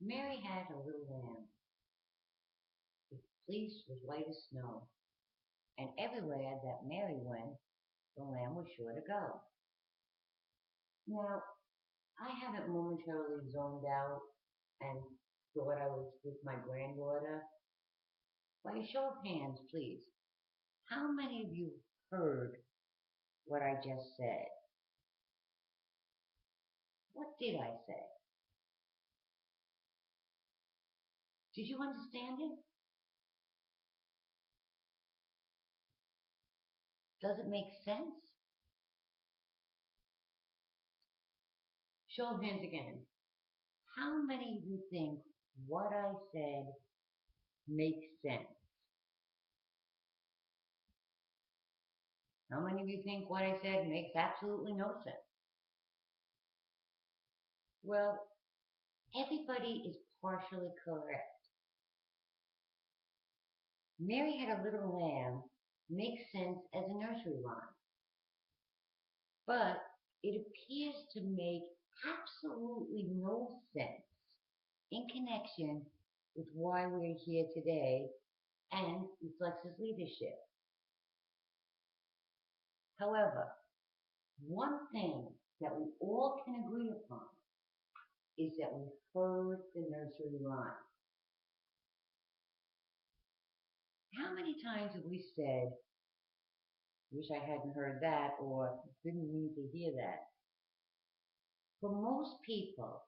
Mary had a little lamb. Its fleece was white as snow, and everywhere that Mary went, the lamb was sure to go. Now, I haven't momentarily zoned out and thought I was with my granddaughter. By a show of hands, please, how many of you heard what I just said? What did I say? Did you understand it? Does it make sense? Show of hands again. How many of you think what I said makes sense? How many of you think what I said makes absolutely no sense? Well, everybody is partially correct. Mary had a little lamb makes sense as a nursery rhyme, but it appears to make absolutely no sense in connection with why we're here today and Reflex's leadership. However, one thing that we all can agree upon is that we heard the nursery rhyme. How many times have we said, wish I hadn't heard that, or didn't mean to hear that? For most people,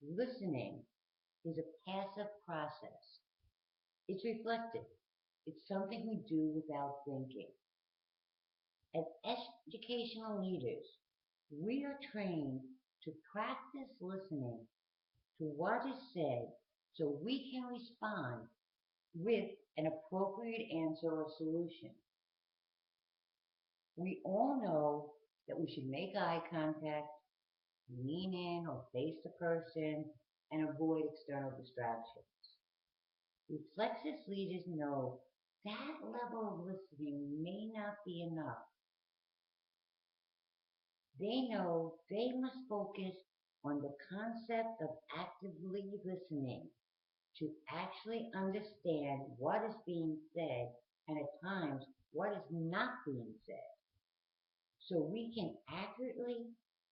listening is a passive process. It's reflective. It's something we do without thinking. As educational leaders, we are trained to practice listening to what is said so we can respond with an appropriate answer or solution. We all know that we should make eye contact, lean in or face the person, and avoid external distractions. Reflexive leaders know that level of listening may not be enough. They know they must focus on the concept of actively listening to actually understand what is being said and at times what is not being said, so we can accurately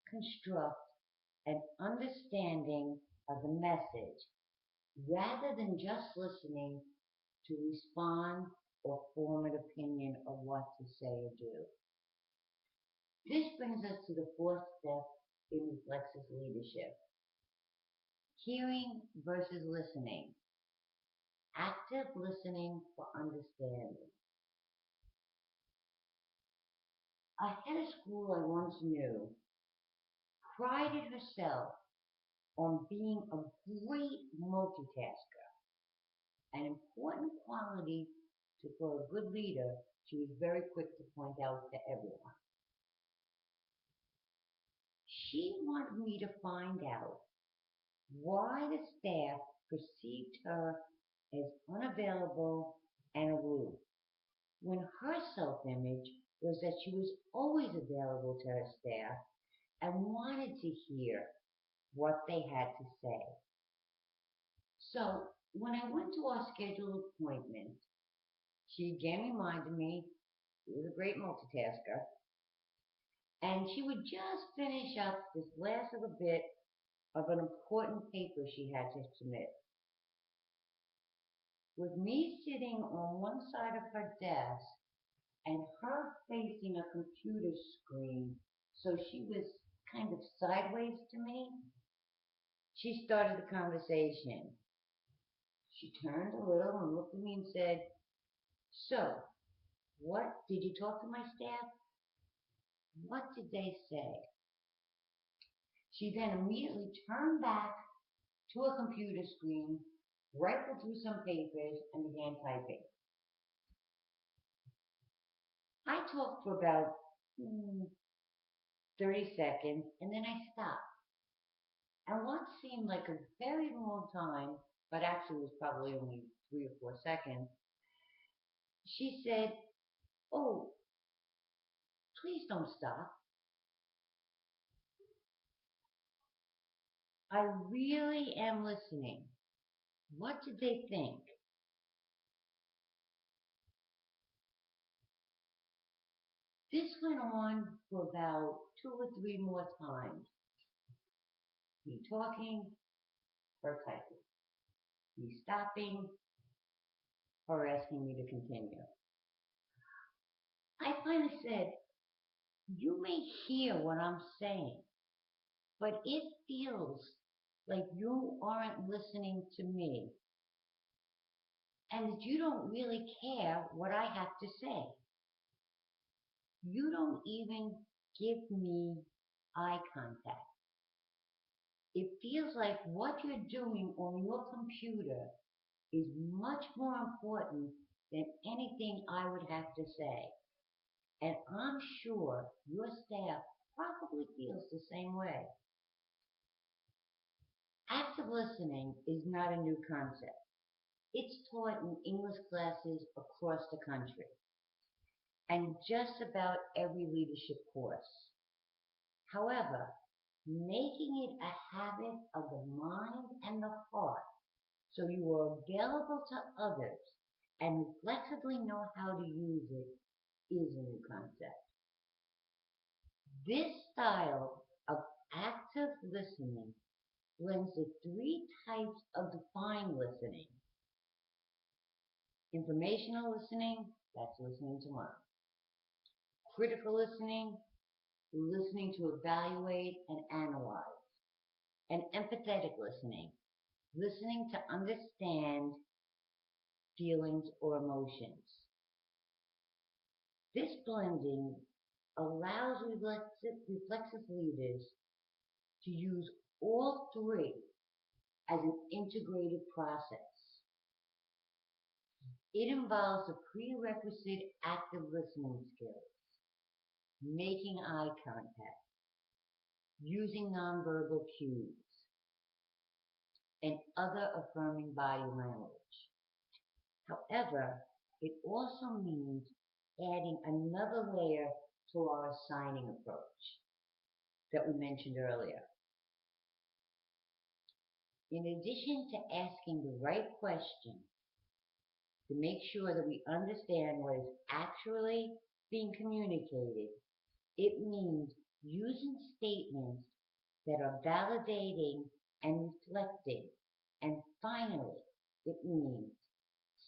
construct an understanding of the message rather than just listening to respond or form an opinion of what to say or do. This brings us to the fourth step in Reflexive leadership: hearing versus listening. Active listening for understanding. A head of school I once knew prided herself on being a great multitasker, an important quality for a good leader she was very quick to point out to everyone. She wanted me to find out why the staff perceived her as unavailable and aloof, when her self-image was that she was always available to her staff and wanted to hear what they had to say. So when I went to our scheduled appointment, she again reminded me she was a great multitasker, and she would just finish up this last little bit of an important paper she had to submit. With me sitting on one side of her desk and her facing a computer screen, so she was kind of sideways to me, she started the conversation. She turned a little and looked at me and said, "So, what did you talk to my staff? What did they say?" She then immediately turned back to a computer screen, rifled through some papers, and began typing. I talked for about 30 seconds, and then I stopped. And what seemed like a very long time, but actually was probably only 3 or 4 seconds, she said, "Oh, please don't stop." I really am listening. What did they think? This went on for about 2 or 3 more times. Me talking, her typing. Me stopping, her asking me to continue. I finally said, you may hear what I'm saying, but it feels like you aren't listening to me and that you don't really care what I have to say. You don't even give me eye contact. It feels like what you're doing on your computer is much more important than anything I would have to say. And I'm sure your staff probably feels the same way. Active listening is not a new concept. It's taught in English classes across the country and just about every leadership course. However, making it a habit of the mind and the heart so you are available to others and flexibly know how to use it is a new concept. This style of active listening blends the three types of defined listening. Informational listening, that's listening to learn. Critical listening, listening to evaluate and analyze. And empathetic listening, listening to understand feelings or emotions. This blending allows reflexive leaders to use all three as an integrated process. It involves the prerequisite active listening skills, making eye contact, using nonverbal cues, and other affirming body language. However, it also means adding another layer to our assigning approach that we mentioned earlier. In addition to asking the right question to make sure that we understand what is actually being communicated, it means using statements that are validating and reflecting. And finally, it means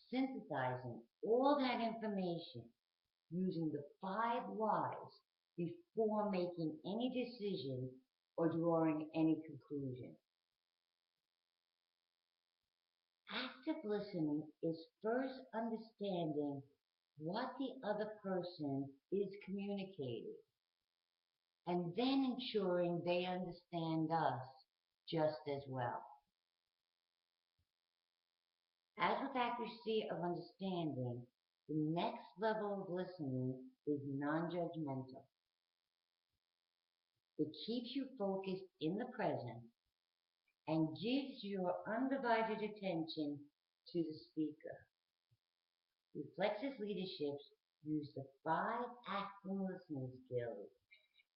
synthesizing all that information using the 5 whys before making any decision or drawing any conclusion. Active listening is first understanding what the other person is communicating and then ensuring they understand us just as well. As with accuracy of understanding, the next level of listening is non-judgmental. It keeps you focused in the present and gives your undivided attention to the speaker. Reflexive leaderships use the 5 active listening skills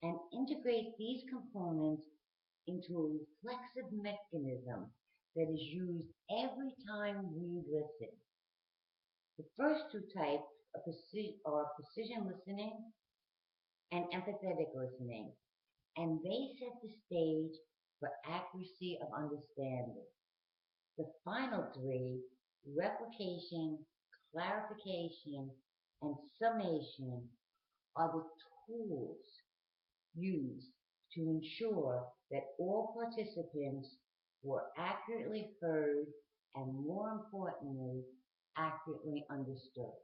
and integrate these components into a reflexive mechanism that is used every time we listen. The first 2 types are precision listening and empathetic listening, and they set the stage for accuracy of understanding. The final 3, replication, clarification, and summation, are the tools used to ensure that all participants were accurately heard and, more importantly, accurately understood.